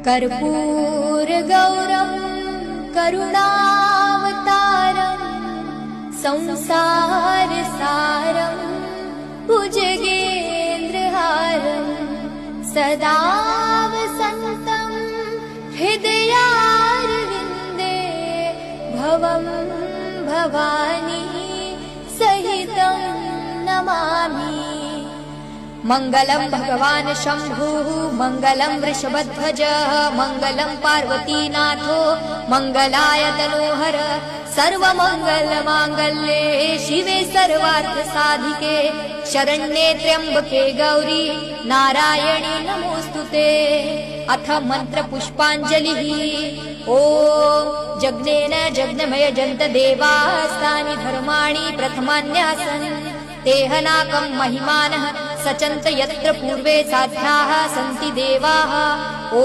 कर्पूरगौरं करुणावतारं संसारसारं भुजगेन्द्रहारं सदा वसन्तं हृदयारविन्दे भवं भवानी सहितं नमामि। मङ्गलं भगवान् शम्भुः मङ्गलं वृषभध्वज मङ्गलं पार्वतीनाथो मङ्गलाय तनोहर सर्वमङ्गलमाङ्गल्ये शिवे सर्वार्थसाधिके शरण्ये त्र्यम्बके गौरी नारायणी नमोऽस्तुते। अथ मन्त्रपुष्पाञ्जलिः। ॐ जज्ञेन जज्ञमयजन्त देवास्तानि धर्माणि प्रथमान्यासन् तेहनाकं महिमानः सचन्त यत्र पूर्वे साध्याः सन्ति देवाः। ॐ